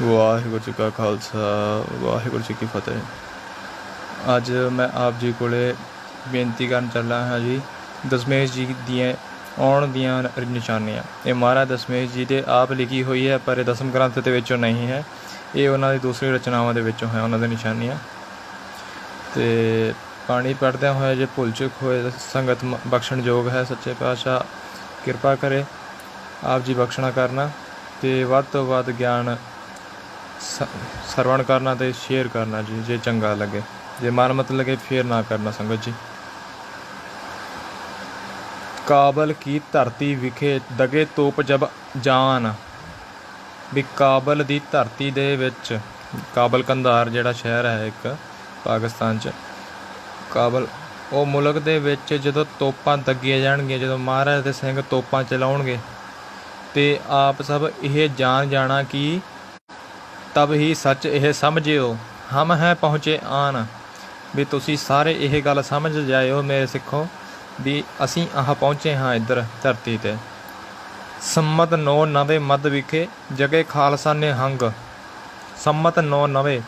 ਵਾਹਿਗੁਰੂ ਜੀ ਕਾ ਖਾਲਸਾ ਵਾਹਿਗੁਰੂ ਜੀ ਕੀ ਫਤਿਹ। ਅੱਜ मैं आप जी को बेनती करन चला हाँ जी दशमेश जी ਦੀਆਂ ਆਉਣ ਦੀਆਂ ਨਿਸ਼ਾਨੀਆਂ। ਇਹ ਮਹਾਰਾਜ ਦਸ਼ਮੇਸ਼ ਜੀ ਦੇ ਆਪ ਲਿਖੀ ਹੋਈ ਹੈ, ਪਰ ਇਹ ਦਸਮ ਗ੍ਰੰਥ ਦੇ ਵਿੱਚੋਂ ਨਹੀਂ ਹੈ। ਇਹ ਉਹਨਾਂ ਦੀ ਦੂਸਰੀ ਰਚਨਾਵਾਂ ਦੇ ਵਿੱਚੋਂ ਹੈ, ਉਹਨਾਂ ਦੀਆਂ ਨਿਸ਼ਾਨੀਆਂ। ਅਤੇ ਬਾਣੀ ਪੜ੍ਹਦਿਆਂ ਹੋਇਆ ਜੇ ਭੁੱਲ ਚੁੱਕ ਹੋਏ ਸੰਗਤ ਬਖਸ਼ਣਯੋਗ ਹੈ। ਸੱਚੇ ਪਾਤਸ਼ਾਹ ਕਿਰਪਾ ਕਰੇ ਆਪ ਜੀ ਬਖਸ਼ਣਾ ਕਰਨਾ ਅਤੇ ਵੱਧ ਤੋਂ ਵੱਧ ਗਿਆਨ ਸਰਵਣ ਕਰਨਾ ਅਤੇ ਸ਼ੇਅਰ ਕਰਨਾ ਜੀ। ਜੇ ਚੰਗਾ ਲੱਗੇ, ਜੇ ਮਨ ਮਤ ਲੱਗੇ ਫੇਰ ਨਾ ਕਰਨਾ ਸੰਗਤ ਜੀ। ਕਾਬਲ ਕੀ ਧਰਤੀ ਵਿਖੇ ਦਗੇ ਤੋਪ ਜਬ ਜਾਨ। ਵੀ ਕਾਬਲ ਦੀ ਧਰਤੀ ਦੇ ਵਿੱਚ, ਕਾਬਲ ਕੰਧਾਰ ਜਿਹੜਾ ਸ਼ਹਿਰ ਹੈ ਇੱਕ ਪਾਕਿਸਤਾਨ 'ਚ, ਕਾਬਲ ਉਹ ਮੁਲਕ ਦੇ ਵਿੱਚ ਜਦੋਂ ਤੋਪਾਂ ਦਗੀਆਂ ਜਾਣਗੀਆਂ, ਜਦੋਂ ਮਹਾਰਾਜ ਦੇ ਸਿੰਘ ਤੋਪਾਂ ਚਲਾਉਣਗੇ ਅਤੇ ਆਪ ਸਭ ਇਹ ਜਾਣ ਜਾਣਾ ਕਿ ਤਬ ਹੀ ਸੱਚ ਇਹ ਸਮਝਿਓ ਹਮ ਹੈ ਪਹੁੰਚੇ ਆਨ। ਵੀ ਤੁਸੀਂ ਸਾਰੇ ਇਹ ਗੱਲ ਸਮਝ ਜਾਇਓ ਮੇਰੇ ਸਿੱਖੋ ਵੀ ਅਸੀਂ ਪਹੁੰਚੇ ਹਾਂ ਇੱਧਰ ਧਰਤੀ 'ਤੇ। ਸੰਮਤ 990 ਮੱਧ ਵਿਖੇ ਜਗੇ ਖਾਲਸਾ ਨਿਹੰਗ। ਸੰਮਤ 990,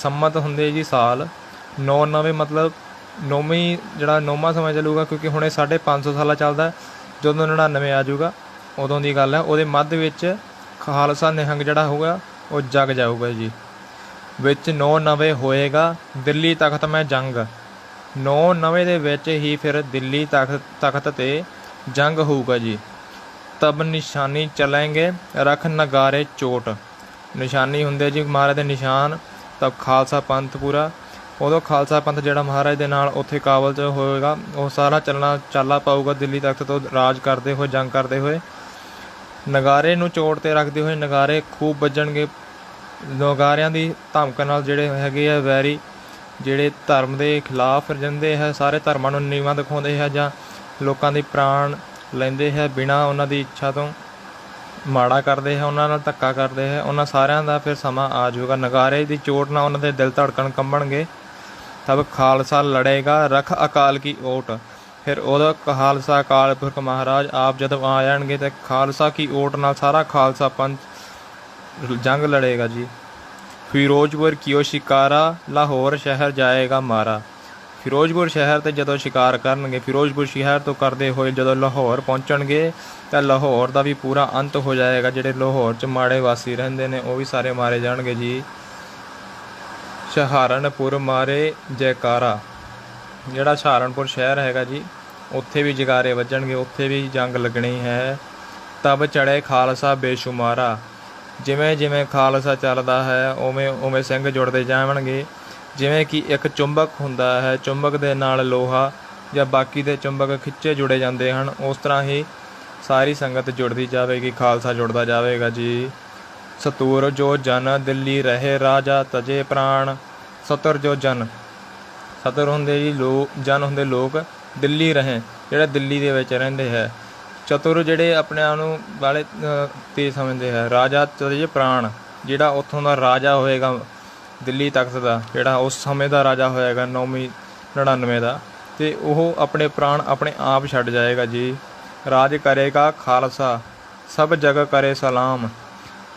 ਸੰਮਤ ਹੁੰਦੇ ਜੀ ਸਾਲ, 990 ਮਤਲਬ ਨੌਵੀਂ ਜਿਹੜਾ 9ਵਾਂ ਸਮਾਂ ਚੱਲੂਗਾ, ਕਿਉਂਕਿ ਹੁਣੇ 550 ਸਾਲਾਂ ਚੱਲਦਾ। ਜਦੋਂ 99 ਆ ਜਾਊਗਾ ਉਦੋਂ ਦੀ ਗੱਲ ਹੈ। ਉਹਦੇ ਮੱਧ ਵਿੱਚ ਖਾਲਸਾ ਨਿਹੰਗ ਜਿਹੜਾ ਹੋਊਗਾ ਉਹ ਜਗ ਜਾਊਗਾ ਜੀ। ਵਿੱਚ 990 ਹੋਏਗਾ ਦਿੱਲੀ ਤਖਤ ਮੈਂ ਜੰਗ। 990 ਦੇ ਵਿੱਚ ਹੀ ਫਿਰ ਦਿੱਲੀ ਤਖਤ 'ਤੇ ਜੰਗ ਹੋਊਗਾ ਜੀ। ਤਬ ਨਿਸ਼ਾਨੀ ਚਲੇਂਗੇ ਰੱਖ ਨਗਾਰੇ ਚੋਟ। ਨਿਸ਼ਾਨੀ ਹੁੰਦੇ ਜੀ ਮਹਾਰਾਜ ਦੇ ਨਿਸ਼ਾਨ। ਤਬ ਖਾਲਸਾ ਪੰਥ ਪੂਰਾ, ਉਦੋਂ ਖਾਲਸਾ ਪੰਥ ਜਿਹੜਾ ਮਹਾਰਾਜ ਦੇ ਨਾਲ ਉੱਥੇ ਕਾਬਲ 'ਚ ਹੋਏਗਾ, ਉਹ ਸਾਰਾ ਚਾਲਾ ਪਾਊਗਾ ਦਿੱਲੀ ਤਖਤ ਤੋਂ ਰਾਜ ਕਰਦੇ ਹੋਏ, ਜੰਗ ਕਰਦੇ ਹੋਏ। ਨਗਾਰੇ ਨੂੰ ਚੋਟ 'ਤੇ ਰੱਖਦੇ ਹੋਏ ਨਗਾਰੇ ਖੂਬ ਵੱਜਣਗੇ। ਨਗਾਰਿਆਂ ਦੀ ਧਮਕ ਨਾਲ ਜਿਹੜੇ ਹੈਗੇ ਆ ਵੈਰੀ, ਜਿਹੜੇ ਧਰਮ ਦੇ ਖਿਲਾਫ ਰਹਿੰਦੇ ਹੈ, ਸਾਰੇ ਧਰਮਾਂ ਨੂੰ ਨੀਵਾਂ ਦਿਖਾਉਂਦੇ ਹੈ ਜਾਂ ਲੋਕਾਂ ਦੇ ਪ੍ਰਾਣ ਲੈਂਦੇ ਹੈ ਬਿਨਾਂ ਉਹਨਾਂ ਦੀ ਇੱਛਾ ਤੋਂ, ਮਾੜਾ ਕਰਦੇ ਹੈ, ਉਹਨਾਂ ਨਾਲ ਧੱਕਾ ਕਰਦੇ ਹੈ, ਉਹਨਾਂ ਸਾਰਿਆਂ ਦਾ ਫਿਰ ਸਮਾਂ ਆ ਜਾਊਗਾ। ਨਗਾਰੇ ਦੀ ਚੋਟ ਨਾਲ ਉਹਨਾਂ ਦੇ ਦਿਲ ਧੜਕਣ ਕੰਬਣਗੇ। ਤਬ ਖਾਲਸਾ ਲੜੇਗਾ ਰੱਖ ਅਕਾਲ ਕੀ ਓਟ। ਫਿਰ ਉਦੋਂ ਖਾਲਸਾ ਅਕਾਲ ਪੁਰਖ ਮਹਾਰਾਜ ਆਪ ਜਦੋਂ ਆ ਜਾਣਗੇ ਤਾਂ ਖਾਲਸਾ ਕੀ ਓਟ ਨਾਲ ਸਾਰਾ ਖਾਲਸਾ ਪੰਥ ਜੰਗ ਲੜੇਗਾ ਜੀ। ਫਿਰੋਜ਼ਪੁਰ ਕੀਓ ਸ਼ਿਕਾਰਾ ਲਾਹੌਰ ਸ਼ਹਿਰ ਜਾਏਗਾ ਮਾਰਾ। ਫਿਰੋਜ਼ਪੁਰ ਸ਼ਹਿਰ 'ਤੇ ਜਦੋਂ ਸ਼ਿਕਾਰ ਕਰਨਗੇ, ਫਿਰੋਜ਼ਪੁਰ ਸ਼ਹਿਰ ਤੋਂ ਕਰਦੇ ਹੋਏ ਜਦੋਂ ਲਾਹੌਰ ਪਹੁੰਚਣਗੇ ਤਾਂ ਲਾਹੌਰ ਦਾ ਵੀ ਪੂਰਾ ਅੰਤ ਹੋ ਜਾਏਗਾ। ਜਿਹੜੇ ਲਾਹੌਰ 'ਚ ਮਾੜੇ ਵਾਸੀ ਰਹਿੰਦੇ ਨੇ ਉਹ ਵੀ ਸਾਰੇ ਮਾਰੇ ਜਾਣਗੇ ਜੀ। ਸਹਾਰਨਪੁਰ ਮਾਰੇ ਜੈਕਾਰਾ। ਜਿਹੜਾ ਸਹਾਰਨਪੁਰ ਸ਼ਹਿਰ ਹੈਗਾ ਜੀ, ਉੱਥੇ ਵੀ ਜਗਾਰੇ ਵੱਜਣਗੇ, ਉੱਥੇ ਵੀ ਜੰਗ ਲੱਗਣੀ ਹੈ। ਤਬ ਚੜ੍ਹੇ ਖਾਲਸਾ ਬੇਸ਼ੁਮਾਰਾ। ਜਿਵੇਂ ਜਿਵੇਂ ਖਾਲਸਾ ਚੱਲਦਾ ਹੈ ਉਵੇਂ ਉਵੇਂ ਸਿੰਘ ਜੁੜਦੇ ਜਾਣਗੇ। ਜਿਵੇਂ ਕਿ ਇੱਕ ਚੁੰਬਕ ਹੁੰਦਾ ਹੈ, ਚੁੰਬਕ ਦੇ ਨਾਲ ਲੋਹਾ ਜਾਂ ਬਾਕੀ ਦੇ ਚੁੰਬਕ ਖਿੱਚੇ ਜੁੜੇ ਜਾਂਦੇ ਹਨ, ਉਸ ਤਰ੍ਹਾਂ ਹੀ ਸਾਰੀ ਸੰਗਤ ਜੁੜਦੀ ਜਾਵੇਗੀ, ਖਾਲਸਾ ਜੁੜਦਾ ਜਾਵੇਗਾ ਜੀ। ਸਤੂਰ ਜੋ ਜਨ ਦਿੱਲੀ ਰਹੇ ਰਾਜਾ ਤਜੇ ਪ੍ਰਾਣ। ਸਤੁਰ ਜੋ ਜਨ, ਸਤੁਰ ਹੁੰਦੇ ਜੀ ਜਨ ਹੁੰਦੇ ਲੋਕ, ਦਿੱਲੀ ਰਹੇ ਜਿਹੜੇ ਦਿੱਲੀ ਦੇ ਵਿੱਚ ਰਹਿੰਦੇ ਹੈ। ਚਤੁਰ ਜਿਹੜੇ ਆਪਣੇ ਆਪ ਨੂੰ ਵਾਲੇ ਤੇਜ਼ ਸਮਝਦੇ ਹੈ। ਰਾਜਾ ਤਜੇ ਪ੍ਰਾਣ, ਜਿਹੜਾ ਉੱਥੋਂ ਦਾ ਰਾਜਾ ਹੋਏਗਾ ਦਿੱਲੀ ਤਖਤ ਦਾ, ਜਿਹੜਾ ਉਸ ਸਮੇਂ ਦਾ ਰਾਜਾ ਹੋਏਗਾ 999 ਦਾ, ਅਤੇ ਉਹ ਆਪਣੇ ਪ੍ਰਾਣ ਆਪਣੇ ਆਪ ਛੱਡ ਜਾਏਗਾ ਜੀ। ਰਾਜ ਕਰੇਗਾ ਖਾਲਸਾ ਸਭ ਜਗ ਕਰੇ ਸਲਾਮ।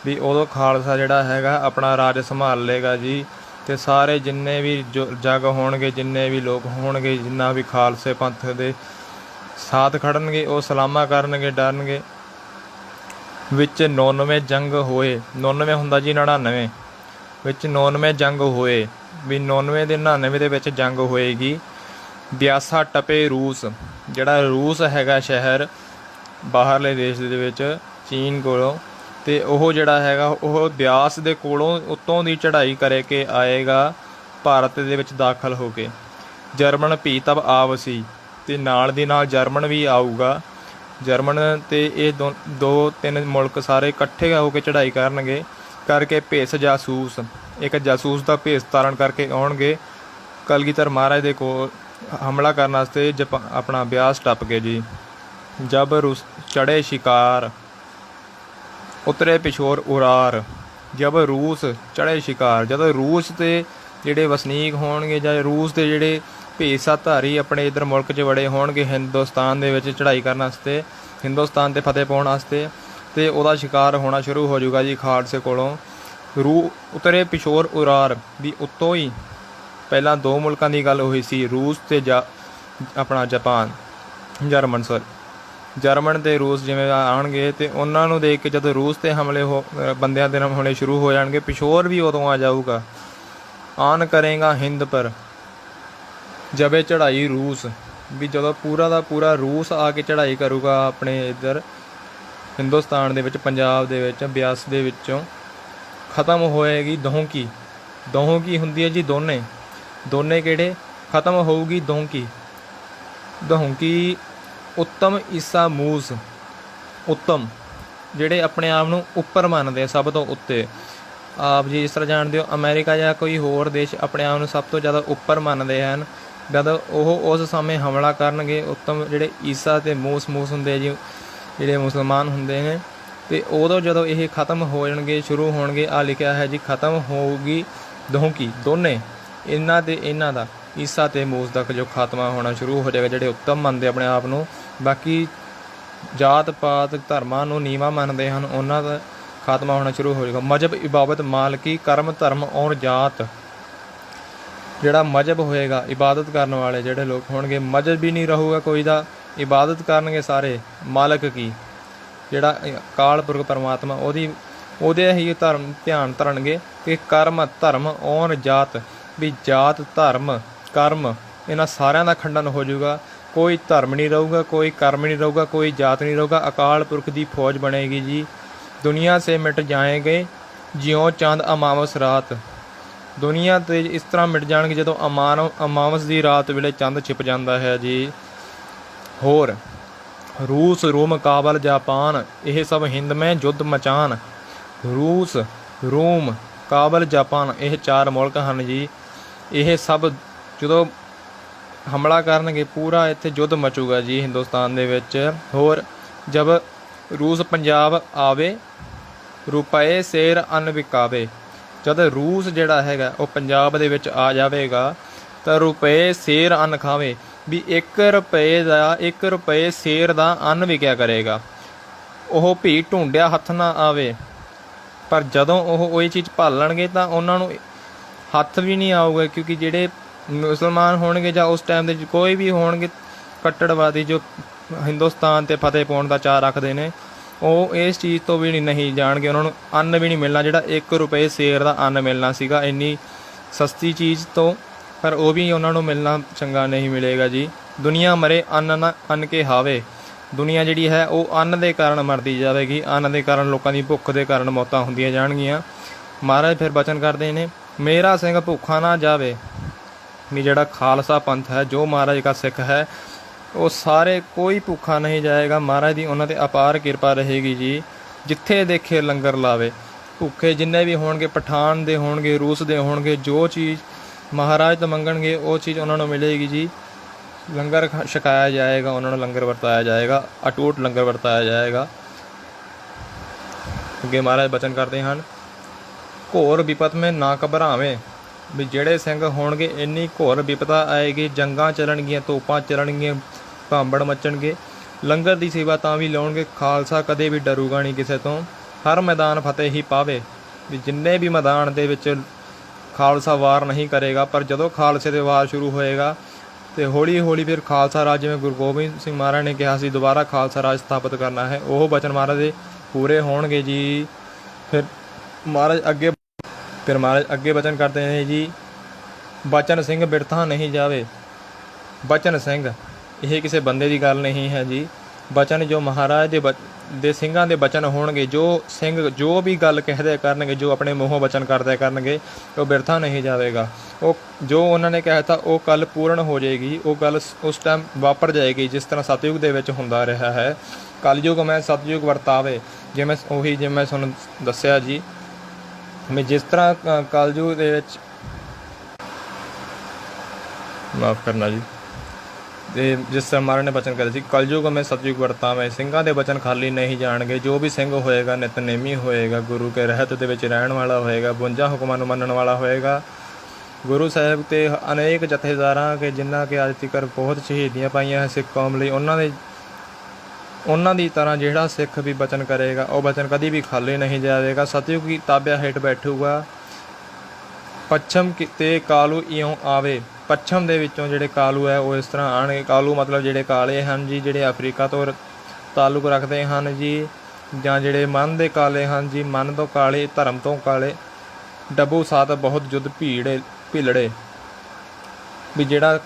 ਵੀ ਉਦੋਂ ਖਾਲਸਾ ਜਿਹੜਾ ਹੈਗਾ ਆਪਣਾ ਰਾਜ ਸੰਭਾਲ ਲਏਗਾ ਜੀ। ਅਤੇ ਸਾਰੇ ਜਿੰਨੇ ਵੀ ਜਗ ਹੋਣਗੇ, ਜਿੰਨੇ ਵੀ ਲੋਕ ਹੋਣਗੇ, ਜਿੰਨਾ ਵੀ ਖਾਲਸੇ ਪੰਥ ਦੇ ਸਾਥ ਖੜਨਗੇ, ਉਹ ਸਲਾਮਾਂ ਕਰਨਗੇ, ਡਰਨਗੇ। ਵਿੱਚ 99 ਜੰਗ ਹੋਏ। 99 ਹੁੰਦਾ ਜੀ 99, ਵਿੱਚ 99 ਜੰਗ ਹੋਏ। ਵੀ 99 ਦੇ 99 ਦੇ ਵਿੱਚ ਜੰਗ ਹੋਏਗੀ। ਬਿਆਸਾ ਟਪੇ ਰੂਸ। ਜਿਹੜਾ ਰੂਸ ਹੈਗਾ ਸ਼ਹਿਰ ਬਾਹਰਲੇ ਦੇਸ਼ ਦੇ ਵਿੱਚ, ਚੀਨ ਕੋਲੋਂ, ਅਤੇ ਉਹ ਜਿਹੜਾ ਹੈਗਾ ਉਹ ਬਿਆਸ ਦੇ ਕੋਲੋਂ ਉੱਤੋਂ ਦੀ ਚੜ੍ਹਾਈ ਕਰਕੇ ਆਏਗਾ ਭਾਰਤ ਦੇ ਵਿੱਚ ਦਾਖਲ ਹੋ ਕੇ। ਜਰਮਨ ਭੀ ਤਬ ਆਵਸੀ। ਅਤੇ ਨਾਲ ਦੀ ਨਾਲ ਜਰਮਨ ਵੀ ਆਊਗਾ। ਜਰਮਨ ਅਤੇ ਇਹ ਦੋ ਤਿੰਨ ਮੁਲਕ ਸਾਰੇ ਇਕੱਠੇ ਹੋ ਕੇ ਚੜ੍ਹਾਈ ਕਰਨਗੇ, ਕਰਕੇ ਭੇਸ ਜਾਸੂਸ, ਇੱਕ ਜਾਸੂਸ ਦਾ ਭੇਸ ਧਾਰਨ ਕਰਕੇ ਆਉਣਗੇ ਕਲਗੀਧਰ ਮਹਾਰਾਜ ਦੇ ਕੋਲ ਹਮਲਾ ਕਰਨ ਵਾਸਤੇ। ਆਪਣਾ ਬਿਆਸ ਟੱਪ ਕੇ ਜੀ। ਜਬ ਰੂਸ ਚੜ੍ਹੇ ਸ਼ਿਕਾਰ ਉਤਰੇ ਪਿਛੋਰ ਉਰਾਰ। ਜਬ ਰੂਸ ਚੜ੍ਹੇ ਸ਼ਿਕਾਰ, ਜਦੋਂ ਰੂਸ ਦੇ ਜਿਹੜੇ ਵਸਨੀਕ ਹੋਣਗੇ ਜਾਂ ਰੂਸ ਦੇ ਜਿਹੜੇ ਭੇਸਾਧਾਰੀ ਆਪਣੇ ਇੱਧਰ ਮੁਲਕ 'ਚ ਵੜੇ ਹੋਣਗੇ ਹਿੰਦੁਸਤਾਨ ਦੇ ਵਿੱਚ ਚੜ੍ਹਾਈ ਕਰਨ ਵਾਸਤੇ, ਹਿੰਦੁਸਤਾਨ 'ਤੇ ਫਤਿਹ ਪਾਉਣ ਵਾਸਤੇ, ਅਤੇ ਉਹਦਾ ਸ਼ਿਕਾਰ ਹੋਣਾ ਸ਼ੁਰੂ ਹੋ ਜਾਊਗਾ ਜੀ ਖਾਲਸੇ ਕੋਲੋਂ। ਰੂ ਉਤਰੇ ਪਿਸ਼ੋਰ ਉਰਾਰ ਵੀ ਉੱਤੋਂ ਹੀ ਪਹਿਲਾਂ ਦੋ ਮੁਲਕਾਂ ਦੀ ਗੱਲ ਹੋਈ ਸੀ, ਰੂਸ ਅਤੇ ਆਪਣਾ ਜਾਪਾਨ ਜਰਮਨ ਜਰਮਨ ਅਤੇ ਰੂਸ ਜਿਵੇਂ ਆਉਣਗੇ ਅਤੇ ਉਹਨਾਂ ਨੂੰ ਦੇਖ ਕੇ ਜਦੋਂ ਰੂਸ 'ਤੇ ਹਮਲੇ ਬੰਦਿਆਂ ਦੇ ਹਮਲੇ ਸ਼ੁਰੂ ਹੋ ਜਾਣਗੇ, ਪਿਸ਼ੋਰ ਵੀ ਉਦੋਂ ਆ ਜਾਊਗਾ। ਆਨ ਕਰੇਗਾ ਹਿੰਦ ਪਰ ਜਬੇ ਚੜ੍ਹਾਈ ਰੂਸ ਵੀ ਜਦੋਂ ਪੂਰਾ ਦਾ ਪੂਰਾ ਰੂਸ ਆ ਕੇ ਚੜ੍ਹਾਈ ਕਰੂਗਾ ਆਪਣੇ ਇੱਧਰ ਹਿੰਦੁਸਤਾਨ ਦੇ ਵਿੱਚ, ਪੰਜਾਬ ਦੇ ਵਿੱਚ, ਬਿਆਸ ਦੇ ਵਿੱਚੋਂ ਖ਼ਤਮ ਹੋਏਗੀ ਦਹੋਂਕੀ। ਦਹੋਂਕੀ ਹੁੰਦੀ ਹੈ ਜੀ ਦੋਨੇ ਕਿਹੜੇ ਖ਼ਤਮ ਹੋਊਗੀ ਦਹੋਂਕੀ ਉੱਤਮ ਈਸਾ ਮੂਸ, ਉੱਤਮ ਜਿਹੜੇ ਆਪਣੇ ਆਪ ਨੂੰ ਉੱਪਰ ਮੰਨਦੇ ਆ, ਸਭ ਤੋਂ ਉੱਤੇ। ਆਪ ਜੀ ਇਸ ਤਰ੍ਹਾਂ ਜਾਣਦੇ ਹੋ ਅਮਰੀਕਾ ਜਾਂ ਕੋਈ ਹੋਰ ਦੇਸ਼ ਆਪਣੇ ਆਪ ਨੂੰ ਸਭ ਤੋਂ ਜ਼ਿਆਦਾ ਉੱਪਰ ਮੰਨਦੇ ਹਨ। ਜਦੋਂ ਉਹ ਉਸ ਸਮੇਂ ਹਮਲਾ ਕਰਨਗੇ, ਉੱਤਮ ਜਿਹੜੇ ਈਸਾ ਅਤੇ ਮੂਸ ਹੁੰਦੇ ਆ ਜੀ, ਜਿਹੜੇ ਮੁਸਲਮਾਨ ਹੁੰਦੇ ਨੇ, ਅਤੇ ਉਦੋਂ ਜਦੋਂ ਇਹ ਖ਼ਤਮ ਹੋ ਜਾਣਗੇ, ਸ਼ੁਰੂ ਹੋਣਗੇ, ਆਹ ਲਿਖਿਆ ਹੈ ਜੀ ਖ਼ਤਮ ਹੋਊਗੀ ਦਹੋਂਕੀ, ਦੋਨੇ ਇਹਨਾਂ ਅਤੇ ਇਹਨਾਂ ਦਾ, ਈਸਾ ਅਤੇ ਮੂਸ ਤੱਕ ਜੋ ਖਾਤਮਾ ਹੋਣਾ ਸ਼ੁਰੂ ਹੋ ਜਾਏਗਾ। ਜਿਹੜੇ ਉੱਤਮ ਮੰਨਦੇ ਆਪਣੇ ਆਪ ਨੂੰ, ਬਾਕੀ ਜਾਤ ਪਾਤ ਧਰਮਾਂ ਨੂੰ ਨੀਵਾਂ ਮੰਨਦੇ ਹਨ, ਉਹਨਾਂ ਦਾ ਖਾਤਮਾ ਹੋਣਾ ਸ਼ੁਰੂ ਹੋ ਜਾਏਗਾ। ਮਜ਼ਹਬ ਇਬਾਦਤ ਮਾਲਕੀ ਕਰਮ ਧਰਮ ਔਰ ਜਾਤ, ਜਿਹੜਾ ਮਜ਼ਹਬ ਹੋਏਗਾ, ਇਬਾਦਤ ਕਰਨ ਵਾਲੇ ਜਿਹੜੇ ਲੋਕ ਹੋਣਗੇ, ਮਜ਼ਹਬ ਵੀ ਨਹੀਂ ਰਹੂਗਾ ਕੋਈ ਦਾ, ਇਬਾਦਤ ਕਰਨਗੇ ਸਾਰੇ ਮਾਲਕ ਕੀ, ਜਿਹੜਾ ਅਕਾਲ ਪੁਰਖ ਪਰਮਾਤਮਾ, ਉਹਦੇ ਹੀ ਧਿਆਨ ਧਰਨਗੇ। ਕਿ ਕਰਮ ਧਰਮ ਔਰ ਜਾਤ ਵੀ ਜਾਤ ਧਰਮ ਕਰਮ ਇਹਨਾਂ ਸਾਰਿਆਂ ਦਾ ਖੰਡਨ ਹੋ ਜਾਊਗਾ। ਕੋਈ ਧਰਮ ਨਹੀਂ ਰਹੂਗਾ, ਕੋਈ ਕਰਮ ਨਹੀਂ ਰਹੂਗਾ, ਕੋਈ ਜਾਤ ਨਹੀਂ ਰਹੂਗਾ। ਅਕਾਲ ਪੁਰਖ ਦੀ ਫੌਜ ਬਣੇਗੀ ਜੀ। ਦੁਨੀਆ ਸੇ ਮਿਟ ਜਾਏਗੇ ਜਿਉਂ ਚੰਦ ਅਮਾਵਸ ਰਾਤ, ਦੁਨੀਆ 'ਤੇ ਇਸ ਤਰ੍ਹਾਂ ਮਿਟ ਜਾਣਗੇ ਜਦੋਂ ਅਮਾਵਸ ਦੀ ਰਾਤ ਵੇਲੇ ਚੰਦ ਛਿਪ ਜਾਂਦਾ ਹੈ ਜੀ। ਹੋਰ ਰੂਸ ਰੋਮ ਕਾਬਲ ਜਾਪਾਨ ਇਹ ਸਭ ਹਿੰਦ ਮੈਂ ਯੁੱਧ ਮਚਾਨ। ਰੂਸ ਰੋਮ ਕਾਬਲ ਜਾਪਾਨ ਇਹ 4 ਮੁਲਕ ਹਨ ਜੀ। ਇਹ ਸਭ ਜਦੋਂ ਹਮਲਾ ਕਰਨਗੇ ਪੂਰਾ ਇੱਥੇ ਯੁੱਧ ਮਚੂਗਾ ਜੀ ਹਿੰਦੁਸਤਾਨ ਦੇ ਵਿੱਚ। ਹੋਰ ਜਬ ਰੂਸ ਪੰਜਾਬ ਆਵੇ ਰੁਪਏ ਸ਼ੇਰ ਅੰਨ ਵਿਕਾਵੇ, ਜਦ ਰੂਸ ਜਿਹੜਾ ਹੈਗਾ ਉਹ ਪੰਜਾਬ ਦੇ ਵਿੱਚ ਆ ਜਾਵੇਗਾ ਤਾਂ ਰੁਪਏ ਸ਼ੇਰ ਅੰਨ ਖਾਵੇ ਵੀ 1 ਰੁਪਏ ਸ਼ੇਰ ਦਾ ਅੰਨ ਵਿਕਿਆ ਕਰੇਗਾ। ਉਹ ਭੀ ਢੂੰਡਿਆ ਹੱਥ ਨਾ ਆਵੇ, ਪਰ ਜਦੋਂ ਉਹ ਇਹ ਚੀਜ਼ ਭਾਲਣਗੇ ਤਾਂ ਉਹਨਾਂ ਨੂੰ ਹੱਥ ਵੀ ਨਹੀਂ ਆਊਗਾ, ਕਿਉਂਕਿ ਜਿਹੜੇ ਮੁਸਲਮਾਨ ਹੋਣਗੇ ਜਾਂ ਉਸ ਟਾਈਮ ਦੇ ਕੋਈ ਵੀ ਹੋਣਗੇ ਕੱਟੜਵਾਦੀ ਜੋ ਹਿੰਦੁਸਤਾਨ 'ਤੇ ਫਤਿਹ ਪਾਉਣ ਦਾ ਚਾਅ ਰੱਖਦੇ ਨੇ, ਉਹ ਇਸ ਚੀਜ਼ ਤੋਂ ਵੀ ਨਹੀਂ ਜਾਣਗੇ। ਉਹਨਾਂ ਨੂੰ ਅੰਨ ਵੀ ਨਹੀਂ ਮਿਲਣਾ, ਜਿਹੜਾ 1 ਰੁਪਏ ਸ਼ੇਰ ਦਾ ਅੰਨ ਮਿਲਣਾ ਸੀਗਾ ਇੰਨੀ ਸਸਤੀ ਚੀਜ਼ ਤੋਂ, ਪਰ ਉਹ ਵੀ ਉਹਨਾਂ ਨੂੰ ਮਿਲਣਾ ਚੰਗਾ ਨਹੀਂ ਮਿਲੇਗਾ ਜੀ। ਦੁਨੀਆ ਮਰੇ ਅੰਨ ਕੇ ਹਾਵੇ, ਦੁਨੀਆ ਜਿਹੜੀ ਹੈ ਉਹ ਅੰਨ ਦੇ ਕਾਰਨ ਮਰਦੀ ਜਾਵੇਗੀ। ਅੰਨ ਦੇ ਕਾਰਨ, ਲੋਕਾਂ ਦੀ ਭੁੱਖ ਦੇ ਕਾਰਨ ਮੌਤਾਂ ਹੁੰਦੀਆਂ ਜਾਣਗੀਆਂ। ਮਹਾਰਾਜ ਫਿਰ ਬਚਨ ਕਰਦੇ ਨੇ, ਮੇਰਾ ਸਿੰਘ ਭੁੱਖਾ ਨਾ ਜਾਵੇ ਵੀ ਜਿਹੜਾ ਖਾਲਸਾ ਪੰਥ ਹੈ, ਜੋ ਮਹਾਰਾਜ ਦਾ ਸਿੱਖ ਹੈ, ਉਹ ਸਾਰੇ ਕੋਈ ਭੁੱਖਾ ਨਹੀਂ ਜਾਏਗਾ। ਮਹਾਰਾਜ ਦੀ ਉਹਨਾਂ 'ਤੇ ਅਪਾਰ ਕਿਰਪਾ ਰਹੇਗੀ ਜੀ। ਜਿੱਥੇ ਦੇਖੇ ਲੰਗਰ ਲਾਵੇ, ਭੁੱਖੇ ਜਿੰਨੇ ਵੀ ਹੋਣਗੇ, ਪਠਾਨ ਦੇ ਹੋਣਗੇ, ਰੂਸ ਦੇ ਹੋਣਗੇ, ਜੋ ਚੀਜ਼ ਮਹਾਰਾਜ ਤੋਂ ਮੰਗਣਗੇ ਉਹ ਚੀਜ਼ ਉਹਨਾਂ ਨੂੰ ਮਿਲੇਗੀ ਜੀ। ਲੰਗਰ ਛਕਾਇਆ ਜਾਏਗਾ, ਉਹਨਾਂ ਨੂੰ ਲੰਗਰ ਵਰਤਾਇਆ ਜਾਏਗਾ, ਅਟੁੱਟ ਲੰਗਰ ਵਰਤਾਇਆ ਜਾਏਗਾ। ਅੱਗੇ ਮਹਾਰਾਜ ਬਚਨ ਕਰਦੇ ਹਨ, ਘੋਰ ਵਿਪਤ ਮੈਂ ਨਾ ਘਬਰਾਵੇਂ ਵੀ ਜਿਹੜੇ ਸਿੰਘ ਹੋਣਗੇ ਇੰਨੀ ਘੋਰ ਵਿਪਤਾ ਆਏਗੀ, ਜੰਗਾਂ ਚੱਲਣਗੀਆਂ, ਤੋਪਾਂ ਚੱਲਣਗੀਆਂ, ਭਾਂਬੜ ਮੱਚਣਗੇ, ਲੰਗਰ ਦੀ ਸੇਵਾ ਤਾਂ ਵੀ ਲਾਉਣਗੇ। ਖਾਲਸਾ ਕਦੇ ਵੀ ਡਰੂਗਾ ਨਹੀਂ ਕਿਸੇ ਤੋਂ, ਹਰ ਮੈਦਾਨ ਫਤਿਹ ਹੀ ਪਾਵੇ ਵੀ ਜਿੰਨੇ ਵੀ ਮੈਦਾਨ ਦੇ ਵਿੱਚ ਖਾਲਸਾ ਵਾਰ ਨਹੀਂ ਕਰੇਗਾ, ਪਰ ਜਦੋਂ ਖਾਲਸੇ 'ਤੇ ਵਾਰ ਸ਼ੁਰੂ ਹੋਏਗਾ ਅਤੇ ਹੌਲੀ ਹੌਲੀ ਫਿਰ ਖਾਲਸਾ ਰਾਜ, ਜਿਵੇਂ ਗੁਰੂ ਗੋਬਿੰਦ ਸਿੰਘ ਮਹਾਰਾਜ ਨੇ ਕਿਹਾ ਸੀ ਦੁਬਾਰਾ ਖਾਲਸਾ ਰਾਜ ਸਥਾਪਿਤ ਕਰਨਾ ਹੈ, ਉਹ ਬਚਨ ਮਹਾਰਾਜ ਦੇ ਪੂਰੇ ਹੋਣਗੇ ਜੀ। ਫਿਰ ਮਹਾਰਾਜ ਅੱਗੇ ਬਚਨ ਕਰਦੇ ਨੇ ਜੀ, ਬਚਨ ਸਿੰਘ ਬਿਰਥਾ ਨਹੀਂ ਜਾਵੇ। ਬਚਨ ਸਿੰਘ ਇਹ ਕਿਸੇ ਬੰਦੇ ਦੀ ਗੱਲ ਨਹੀਂ ਹੈ ਜੀ। ਬਚਨ ਜੋ ਮਹਾਰਾਜ ਦੇ ਸਿੰਘਾਂ ਦੇ ਬਚਨ ਹੋਣਗੇ, ਜੋ ਸਿੰਘ ਜੋ ਵੀ ਗੱਲ ਕਹਿਦੇ ਕਰਨਗੇ, ਜੋ ਆਪਣੇ ਮੂੰਹੋਂ ਬਚਨ ਕਰਦੇ ਕਰਨਗੇ, ਉਹ ਬਿਰਥਾ ਨਹੀਂ ਜਾਵੇਗਾ। ਉਹ ਜੋ ਉਹਨਾਂ ਨੇ ਕਹਿ ਤਾ ਉਹ ਕੱਲ੍ਹ ਪੂਰਨ ਹੋ ਜਾਏਗੀ, ਉਹ ਗੱਲ ਉਸ ਟਾਈਮ ਵਾਪਰ ਜਾਏਗੀ, ਜਿਸ ਤਰ੍ਹਾਂ ਸਤਯੁਗ ਦੇ ਵਿੱਚ ਹੁੰਦਾ ਰਿਹਾ ਹੈ। ਕਲਯੁਗ ਮੈਂ ਸਤਯੁਗ ਵਰਤਾਵੇ, ਜਿਵੇਂ ਮੈਂ ਤੁਹਾਨੂੰ ਦੱਸਿਆ ਜੀ, ਮੈਂ ਜਿਸ ਤਰ੍ਹਾਂ ਕਲਯੁਗ ਦੇ ਵਿੱਚ ਮਾਫ਼ ਕਰਨਾ ਜੀ, ਅਤੇ ਜਿਸ ਤਰ੍ਹਾਂ ਮਹਾਰਾਜ ਨੇ ਬਚਨ ਕਰੇ ਸੀ, ਕਲਯੁਗ ਮੈਂ ਸਤਯੁਗ ਵਰਤਾਵੇਂ। ਸਿੰਘਾਂ ਦੇ ਬਚਨ ਖਾਲੀ ਨਹੀਂ ਜਾਣਗੇ। ਜੋ ਵੀ ਸਿੰਘ ਹੋਏਗਾ ਨਿਤਨੇਮੀ ਹੋਏਗਾ, ਗੁਰੂ ਕੇ ਰਹਿਤ ਦੇ ਵਿੱਚ ਰਹਿਣ ਵਾਲਾ ਹੋਏਗਾ, 52 ਹੁਕਮਾਂ ਨੂੰ ਮੰਨਣ ਵਾਲਾ ਹੋਏਗਾ। ਗੁਰੂ ਸਾਹਿਬ 'ਤੇ ਅਨੇਕ ਜਥੇਦਾਰਾਂ ਕਿ ਜਿਨ੍ਹਾਂ ਕਿ ਅੱਜ ਤੱਕ ਬਹੁਤ ਸ਼ਹੀਦੀਆਂ ਪਾਈਆਂ ਹੈ ਸਿੱਖ ਕੌਮ ਲਈ, ਉਹਨਾਂ ਦੀ ਤਰ੍ਹਾਂ ਜਿਹੜਾ ਸਿੱਖ ਵੀ ਬਚਨ ਕਰੇਗਾ ਉਹ ਬਚਨ ਕਦੀ ਵੀ ਖਾਲੀ ਨਹੀਂ ਜਾਵੇਗਾ। ਸਤਿਯੁਗ ਕੀ ਤਾਬਿਆ ਹੇਠ ਬੈਠੂਗਾ। ਪੱਛਮ ਤੇ ਕਾਲੂ ਇਉਂ ਆਵੇ। ਪੱਛਮ ਦੇ ਵਿੱਚੋਂ ਜਿਹੜੇ ਕਾਲੂ ਹੈ ਉਹ ਇਸ ਤਰ੍ਹਾਂ ਆਉਣਗੇ। ਕਾਲੂ ਮਤਲਬ ਜਿਹੜੇ ਕਾਲੇ ਹਨ ਜੀ, ਜਿਹੜੇ ਅਫਰੀਕਾ ਤੋਂ ਤਾਲੁਕ ਰੱਖਦੇ ਹਨ ਜੀ, ਜਾਂ ਜਿਹੜੇ ਮਨ ਦੇ ਕਾਲੇ ਹਨ ਜੀ, ਮਨ ਤੋਂ ਕਾਲੇ, ਧਰਮ ਤੋਂ ਕਾਲੇ। ਡੱਬੂ ਸਾਧ ਬਹੁਤ ਜੁੱਧ ਭੀਲੜੇ, ਵੀ ਜਿਹੜਾ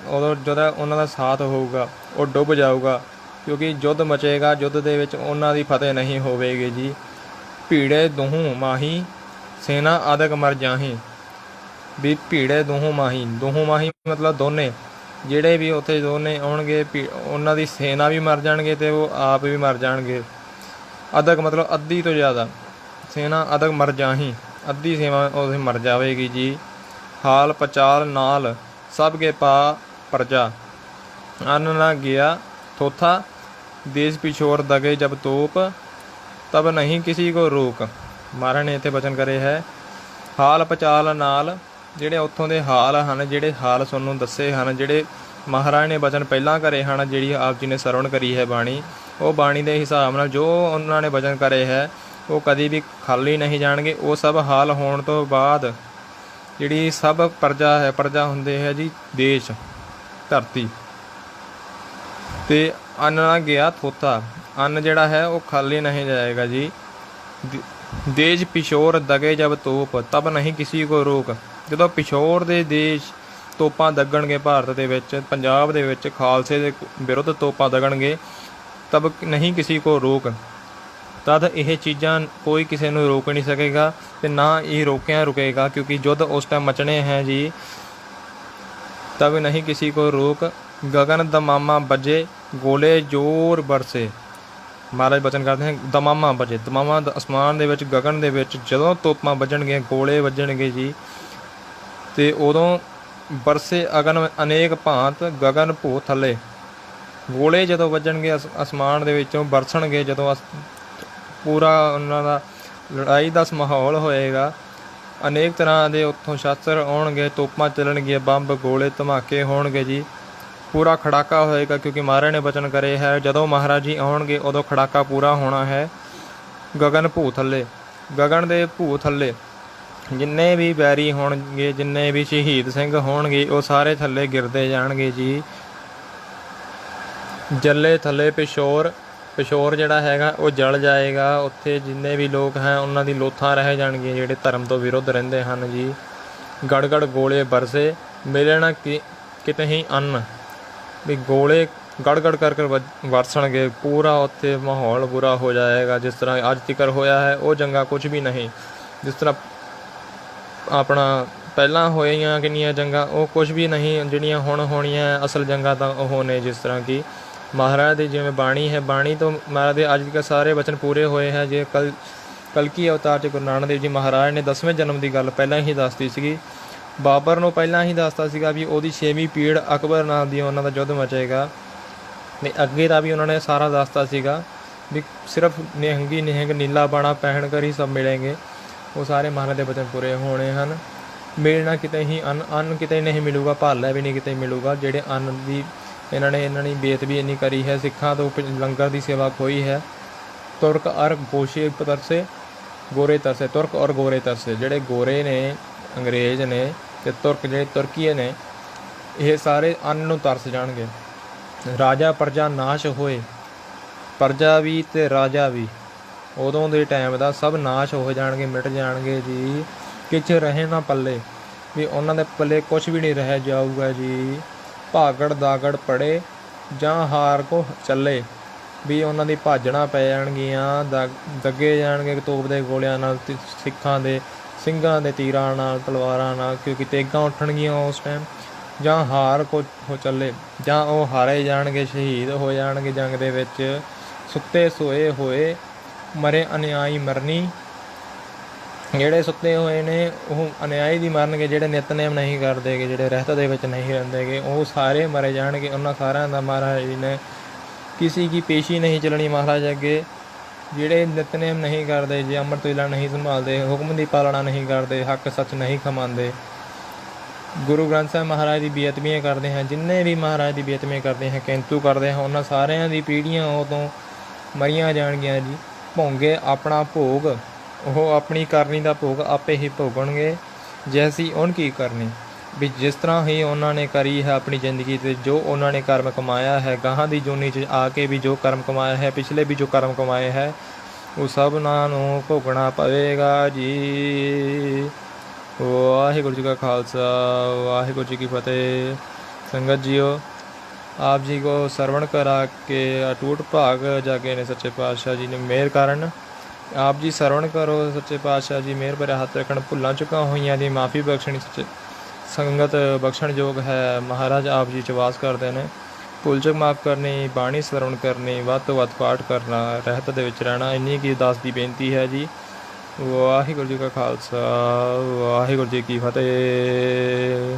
ਉਹਨਾਂ ਦਾ ਸਾਥ ਹੋਊਗਾ ਉਹ ਡੁੱਬ ਜਾਊਗਾ, ਕਿਉਂਕਿ ਯੁੱਧ ਮਚੇਗਾ। ਯੁੱਧ ਦੇ ਵਿੱਚ ਉਹਨਾਂ ਦੀ ਫਤਿਹ ਨਹੀਂ ਹੋਵੇਗੀ ਜੀ। ਭੀੜੇ ਦੁਹੂੰ ਮਾਹੀ ਸੈਨਾ ਆਦਿਕ ਮਰ ਜਾਹੀ, ਵੀ ਭੀੜੇ ਦੁਹੂੰ ਮਾਹੀ ਮਤਲਬ ਦੋਨੇ, ਜਿਹੜੇ ਵੀ ਉੱਥੇ ਦੋਨੇ ਆਉਣਗੇ ਉਹਨਾਂ ਦੀ ਸੈਨਾ ਵੀ ਮਰ ਜਾਣਗੇ ਅਤੇ ਉਹ ਆਪ ਵੀ ਮਰ ਜਾਣਗੇ। ਅਦਕ ਮਤਲਬ ਅੱਧੀ ਤੋਂ ਜ਼ਿਆਦਾ, ਸੈਨਾ ਅਦਕ ਮਰ ਜਾਹੀ, ਅੱਧੀ ਸੇਵਾ ਉਹ ਮਰ ਜਾਵੇਗੀ ਜੀ। ਹਾਲ ਪਚਾਲ ਨਾਲ ਸਭ ਕੇ ਪਾ ਪਰਜਾ, ਅੰਨ ਨਾ ਗਿਆ ਥੋਥਾ, ਦੇਸ਼ ਪਿਛੋਰ ਦਗੇ ਜਬ ਤੋਪ, ਤਬ ਨਹੀਂ ਕਿਸੇ ਕੋ ਰੋਕ। ਮਹਾਰਾਜ ਨੇ ਇੱਥੇ ਬਚਨ ਕਰੇ ਹੈ ਹਾਲ ਪਚਾਲ ਨਾਲ, ਜਿਹੜੇ ਉੱਥੋਂ ਦੇ ਹਾਲ ਹਨ, ਜਿਹੜੇ ਹਾਲ ਤੁਹਾਨੂੰ ਦੱਸੇ ਹਨ, ਜਿਹੜੇ ਮਹਾਰਾਜ ਨੇ ਬਚਨ ਪਹਿਲਾਂ ਕਰੇ ਹਨ, ਜਿਹੜੀ ਆਪ ਜੀ ਨੇ ਸਰਵਣ ਕਰੀ ਹੈ ਬਾਣੀ, ਉਹ ਬਾਣੀ ਦੇ ਹਿਸਾਬ ਨਾਲ ਜੋ ਉਹਨਾਂ ਨੇ ਬਚਨ ਕਰੇ ਹੈ ਉਹ ਕਦੀ ਵੀ ਖਾਲੀ ਨਹੀਂ ਜਾਣਗੇ। ਉਹ ਸਭ ਹਾਲ ਹੋਣ ਤੋਂ ਬਾਅਦ ਜਿਹੜੀ ਸਭ ਪਰਜਾ ਹੈ, ਪਰਜਾ ਹੁੰਦੇ ਹੈ ਜੀ ਦੇਸ਼, ਧਰਤੀ, ਅਤੇ ਅੰਨ ਨਾ ਗਿਆ ਥੋਥਾ, ਅੰਨ ਜਿਹੜਾ ਹੈ ਉਹ ਖਾਲੀ ਨਹੀਂ ਜਾਏਗਾ ਜੀ। ਦੇਸ਼ ਪਿਛੋਰ ਦਗੇ ਜਬ ਤੋਪ, ਤਬ ਨਹੀਂ ਕਿਸੇ ਕੋ ਰੋਕ। ਜਦੋਂ ਪਿਛੋਰ ਦੇ ਦੇਸ਼ ਤੋਪਾਂ ਦਗਣਗੇ, ਭਾਰਤ ਦੇ ਵਿੱਚ, ਪੰਜਾਬ ਦੇ ਵਿੱਚ ਖਾਲਸੇ ਦੇ ਵਿਰੁੱਧ ਤੋਪਾਂ ਦਗਣਗੇ, ਤਬ ਨਹੀਂ ਕਿਸੇ ਕੋ ਰੋਕ। ਤਦ ਇਹ ਚੀਜ਼ਾਂ ਕੋਈ ਕਿਸੇ ਨੂੰ ਰੋਕ ਨਹੀਂ ਸਕੇਗਾ ਅਤੇ ਨਾ ਇਹ ਰੋਕਿਆ ਰੁਕੇਗਾ, ਕਿਉਂਕਿ ਯੁੱਧ ਉਸ ਟਾਈਮ ਮਚਣੇ ਹੈ ਜੀ। ਤਬ ਨਹੀਂ ਕਿਸੇ ਕੋ ਰੋਕ। ਗਗਨ ਦਮਾਮਾ ਬੱਜੇ ਗੋਲੇ ਜ਼ੋਰ ਬਰਸੇ, ਮਹਾਰਾਜ ਬਚਨ ਕਰਦੇ ਹਨ ਦਮਾਮਾ ਬੱਜੇ, ਦਮਾਮਾ ਅਸਮਾਨ ਦੇ ਵਿੱਚ, ਗਗਨ ਦੇ ਵਿੱਚ ਜਦੋਂ ਤੋਪਾਂ ਵੱਜਣਗੀਆਂ, ਗੋਲੇ ਵੱਜਣਗੇ ਜੀ, ਅਤੇ ਉਦੋਂ ਬਰਸੇ ਅਗਨ ਅਨੇਕ ਭਾਂਤ ਗਗਨ ਭੂ ਥੱਲੇ। ਗੋਲੇ ਜਦੋਂ ਵੱਜਣਗੇ ਅਸਮਾਨ ਦੇ ਵਿੱਚੋਂ ਬਰਸਣਗੇ, ਜਦੋਂ ਪੂਰਾ ਉਹਨਾਂ ਦਾ ਲੜਾਈ ਦਾ ਮਾਹੌਲ ਹੋਏਗਾ, ਅਨੇਕ ਤਰ੍ਹਾਂ ਦੇ ਉੱਥੋਂ ਸ਼ਸਤਰ ਆਉਣਗੇ, ਤੋਪਾਂ ਚੱਲਣਗੀਆਂ, ਬੰਬ ਗੋਲੇ ਧਮਾਕੇ ਹੋਣਗੇ ਜੀ, ਪੂਰਾ ਖੜਾਕਾ ਹੋਏਗਾ, ਕਿਉਂਕਿ ਮਹਾਰਾਜ ਨੇ ਬਚਨ ਕਰੇ ਹੈ ਜਦੋਂ ਮਹਾਰਾਜ ਜੀ ਆਉਣਗੇ ਉਦੋਂ ਖੜਾਕਾ ਪੂਰਾ ਹੋਣਾ ਹੈ। ਗਗਨ ਭੂ ਥੱਲੇ, ਗਗਨ ਦੇ ਭੂ ਥੱਲੇ ਜਿੰਨੇ ਵੀ ਵੈਰੀ ਹੋਣਗੇ, ਜਿੰਨੇ ਵੀ ਸ਼ਹੀਦ ਸਿੰਘ ਹੋਣਗੇ, ਉਹ ਸਾਰੇ ਥੱਲੇ ਗਿਰਦੇ ਜਾਣਗੇ ਜੀ। ਜੱਲੇ ਥੱਲੇ ਪਿਸ਼ੋਰ, ਪਿਸ਼ੋਰ ਜਿਹੜਾ ਹੈਗਾ ਉਹ ਜਲ ਜਾਏਗਾ। ਉੱਥੇ ਜਿੰਨੇ ਵੀ ਲੋਕ ਹੈ ਉਹਨਾਂ ਦੀ ਲੋਥਾਂ ਰਹਿ ਜਾਣਗੀਆਂ, ਜਿਹੜੇ ਧਰਮ ਤੋਂ ਵਿਰੁੱਧ ਰਹਿੰਦੇ ਹਨ ਜੀ। ਗੜ ਗੜ ਗੋਲੇ ਬਰਸੇ ਮਿਲੇ ਨਾ ਕਿਤੇ ਹੀ ਅੰਨ, ਵੀ ਗੋਲੇ ਗੜ ਗੜ ਕਰਕੇ ਵਰਸਣਗੇ, ਪੂਰਾ ਉੱਥੇ ਮਾਹੌਲ ਬੁਰਾ ਹੋ ਜਾਏਗਾ। ਜਿਸ ਤਰ੍ਹਾਂ ਅੱਜ ਤੱਕ ਹੋਇਆ ਹੈ ਉਹ ਜੰਗਾਂ ਕੁਛ ਵੀ ਨਹੀਂ, ਜਿਸ ਤਰ੍ਹਾਂ ਆਪਣਾ ਪਹਿਲਾਂ ਹੋਈਆਂ ਕਿੰਨੀਆਂ ਜੰਗਾਂ ਉਹ ਕੁਛ ਵੀ ਨਹੀਂ, ਜਿਹੜੀਆਂ ਹੁਣ ਹੋਣੀਆਂ ਅਸਲ ਜੰਗਾਂ ਤਾਂ ਉਹ ਨੇ। ਜਿਸ ਤਰ੍ਹਾਂ ਕਿ ਮਹਾਰਾਜ ਦੀ ਜਿਵੇਂ ਬਾਣੀ ਹੈ, ਬਾਣੀ ਤੋਂ ਮਹਾਰਾਜ ਦੇ ਅੱਜ ਤੱਕ ਸਾਰੇ ਵਚਨ ਪੂਰੇ ਹੋਏ ਹੈ। ਜੇ ਕਲਕੀ ਅਵਤਾਰ 'ਚ ਗੁਰੂ ਨਾਨਕ ਦੇਵ ਜੀ ਮਹਾਰਾਜ ਨੇ 10ਵੇਂ ਜਨਮ ਦੀ ਗੱਲ ਪਹਿਲਾਂ ਹੀ ਦੱਸਤੀ ਸੀਗੀ, ਬਾਬਰ ਨੂੰ ਪਹਿਲਾਂ ਹੀ ਦੱਸਤਾ ਸੀਗਾ ਵੀ ਉਹਦੀ 6ਵੀਂ ਪੀੜ ਅਕਬਰ ਨਾਲ ਦੀ ਉਹਨਾਂ ਦਾ ਯੁੱਧ ਮਚੇਗਾ। ਅਤੇ ਅੱਗੇ ਦਾ ਵੀ ਉਹਨਾਂ ਨੇ ਸਾਰਾ ਦੱਸਤਾ ਸੀਗਾ ਵੀ ਸਿਰਫ ਨਿਹੰਗੀ ਨਿਹੰਗ ਨੀਲਾ ਬਾਣਾ ਪਹਿਨ ਕਰ ਹੀ ਸਭ ਮਿਲੇਂਗੇ। ਉਹ ਸਾਰੇ ਮਹਾਰਾਜ ਦੇ ਬਚਨ ਪੂਰੇ ਹੋਣੇ ਹਨ। ਮਿਲਣਾ ਕਿਤੇ ਹੀ ਅੰਨ ਕਿਤੇ ਨਹੀਂ ਮਿਲੂਗਾ, ਭਾਲਾ ਵੀ ਨਹੀਂ ਕਿਤੇ ਮਿਲੂਗਾ। ਜਿਹੜੇ ਅੰਨ ਦੀ ਇਹਨਾਂ ਨੇ ਬੇਅਦਬੀ ਇੰਨੀ ਕਰੀ ਹੈ, ਸਿੱਖਾਂ ਤੋਂ ਲੰਗਰ ਦੀ ਸੇਵਾ ਖੋਈ ਹੈ। ਤੁਰਕ ਅਰ ਗੋਸ਼ੇ ਤਰਸੇ ਗੋਰੇ ਤਰਸੇ, ਤੁਰਕ ਔਰ ਗੋਰੇ ਤਰਸੇ, ਜਿਹੜੇ ਗੋਰੇ ਨੇ ਅੰਗਰੇਜ਼ ਨੇ ਅਤੇ ਤੁਰਕ ਜਿਹੜੇ ਤੁਰਕੀਏ ਨੇ, ਇਹ ਸਾਰੇ ਅੰਨ ਨੂੰ ਤਰਸ ਜਾਣਗੇ। ਰਾਜਾ ਪ੍ਰਜਾ ਨਾਸ਼ ਹੋਏ, ਪ੍ਰਜਾ ਵੀ ਅਤੇ ਰਾਜਾ ਵੀ ਉਦੋਂ ਦੇ ਟਾਈਮ ਦਾ ਸਭ ਨਾਸ਼ ਹੋ ਜਾਣਗੇ, ਮਿਟ ਜਾਣਗੇ ਜੀ। ਕਿਛ ਰਹੇ ਨਾ ਪੱਲੇ, ਵੀ ਉਹਨਾਂ ਦੇ ਪੱਲੇ ਕੁਛ ਵੀ ਨਹੀਂ ਰਹਿ ਜਾਊਗਾ ਜੀ। ਭਾਗੜ ਦਾਗੜ ਪੜੇ ਜਾਂ ਹਾਰ ਕੋ ਚੱਲੇ, ਵੀ ਉਹਨਾਂ ਦੀ ਭਾਜਣਾ ਪੈ ਜਾਣਗੀਆਂ, ਦੱਗੇ ਜਾਣਗੇ ਤੋਪ ਦੇ ਗੋਲਿਆਂ ਨਾਲ, ਸਿੱਖਾਂ ਦੇ ਸਿੰਘਾਂ ਦੇ ਤੀਰਾਂ ਨਾਲ, ਤਲਵਾਰਾਂ ਨਾਲ, ਕਿਉਂਕਿ ਤੇਗਾਂ ਉੱਠਣਗੀਆਂ ਉਸ ਟਾਈਮ। ਜਾਂ ਹਾਰ ਕੋ ਹੋ ਚੱਲੇ, ਜਾਂ ਉਹ ਹਾਰੇ ਜਾਣਗੇ, ਸ਼ਹੀਦ ਹੋ ਜਾਣਗੇ ਜੰਗ ਦੇ ਵਿੱਚ। ਸੁੱਤੇ ਸੋਏ ਹੋਏ ਮਰੇ ਅਨਿਆਈ ਮਰਨੀ, ਜਿਹੜੇ ਸੁੱਤੇ ਹੋਏ ਨੇ ਉਹ ਅਨਿਆਈ ਦੀ ਮਰਨਗੇ। ਜਿਹੜੇ ਨਿਤਨੇਮ ਨਹੀਂ ਕਰਦੇਗੇ, ਜਿਹੜੇ ਰਹਿਤ ਦੇ ਵਿੱਚ ਨਹੀਂ ਰਹਿੰਦੇਗੇ, ਉਹ ਸਾਰੇ ਮਰੇ ਜਾਣਗੇ। ਉਹਨਾਂ ਸਾਰਿਆਂ ਦਾ ਮਹਾਰਾਜ ਜੀ ਨੇ ਕਿਸੇ ਕੀ ਪੇਸ਼ੀ ਨਹੀਂ ਚੱਲਣੀ ਮਹਾਰਾਜ ਅੱਗੇ। ਜਿਹੜੇ ਨਿਤਨੇਮ ਨਹੀਂ ਕਰਦੇ, ਜੇ ਅੰਮ੍ਰਿਤ ਵੇਲਾ ਨਹੀਂ ਸੰਭਾਲਦੇ, ਹੁਕਮ ਦੀ ਪਾਲਣਾ ਨਹੀਂ ਕਰਦੇ, ਹੱਕ ਸੱਚ ਨਹੀਂ ਕਮਾਉਂਦੇ, ਗੁਰੂ ਗ੍ਰੰਥ ਸਾਹਿਬ ਮਹਾਰਾਜ ਦੀ ਬੇਅਦਬੀਆਂ ਕਰਦੇ ਹਨ, ਜਿੰਨੇ ਵੀ ਮਹਾਰਾਜ ਦੀ ਬੇਅਦਬੀਆਂ ਕਰਦੇ ਹਨ, ਕਿੰਤੂ ਕਰਦੇ ਹਨ, ਉਹਨਾਂ ਸਾਰਿਆਂ ਦੀ ਪੀੜ੍ਹੀਆਂ ਉਦੋਂ ਮਰੀਆਂ ਜਾਣਗੀਆਂ ਜੀ। ਭੋਂਗੇ ਆਪਣਾ ਭੋਗ, ਉਹ ਆਪਣੀ ਕਰਨੀ ਦਾ ਭੋਗ ਆਪੇ ਹੀ ਭੋਗਣਗੇ। ਜੈਸੀ ਉਨ ਕੀ ਕਰਨੀ, ਵੀ ਜਿਸ ਤਰ੍ਹਾਂ ਹੀ ਉਹਨਾਂ ਨੇ ਕਰੀ ਹੈ ਆਪਣੀ ਜ਼ਿੰਦਗੀ 'ਤੇ, ਜੋ ਉਹਨਾਂ ਨੇ ਕਰਮ ਕਮਾਇਆ ਹੈ, ਗਾਹਾਂ ਦੀ ਜੂਨੀ 'ਚ ਆ ਕੇ ਵੀ ਜੋ ਕਰਮ ਕਮਾਇਆ ਹੈ, ਪਿਛਲੇ ਵੀ ਜੋ ਕਰਮ ਕਮਾਏ ਹੈ, ਉਹ ਸਭਨਾਂ ਨੂੰ ਭੋਗਣਾ ਪਵੇਗਾ ਜੀ। ਵਾਹਿਗੁਰੂ ਜੀ ਕਾ ਖਾਲਸਾ, ਵਾਹਿਗੁਰੂ ਜੀ ਕੀ ਫਤਿਹ। ਸੰਗਤ ਜੀਓ, ਆਪ ਜੀ ਕੋ ਸਰਵਣ ਕਰਾ ਕੇ ਅਟੂਟ ਭਾਗ ਜਾਗੇ ਨੇ ਸੱਚੇ ਪਾਤਸ਼ਾਹ ਜੀ ਨੇ ਮਿਹਰ ਕਾਰਨ। ਆਪ ਜੀ ਸਰਵਣ ਕਰੋ, ਸੱਚੇ ਪਾਤਸ਼ਾਹ ਜੀ ਮਿਹਰ ਭਰਿਆ ਹੱਥ ਰੱਖਣ। ਭੁੱਲਾਂ ਚੁੱਕਾਂ ਹੋਈਆਂ ਦੀ ਮਾफ़ੀ ਬਖਸ਼ਣੀ, ਸੱਚੇ ਸੰਗਤ ਬਖਸ਼ਣਯੋਗ ਹੈ। ਮਹਾਰਾਜ ਆਪ ਜੀ 'ਚ ਵਾਸ ਕਰਦੇ ਨੇ। ਭੁੱਲ ਚੁੱਕ ਮਾਫ਼ ਕਰਨੀ, ਬਾਣੀ ਸਰਵਣ ਕਰਨੀ, ਵੱਧ ਤੋਂ ਵੱਧ ਪਾਠ ਕਰਨਾ, ਰਹਿਤ ਦੇ ਵਿੱਚ ਰਹਿਣਾ, ਇੰਨੀ ਕੀ ਅਰਦਾਸ ਦੀ ਬੇਨਤੀ ਹੈ ਜੀ। ਵਾਹਿਗੁਰੂ ਜੀ ਕਾ ਖਾਲਸਾ, ਵਾਹਿਗੁਰੂ ਜੀ ਕੀ ਫਤਿਹ।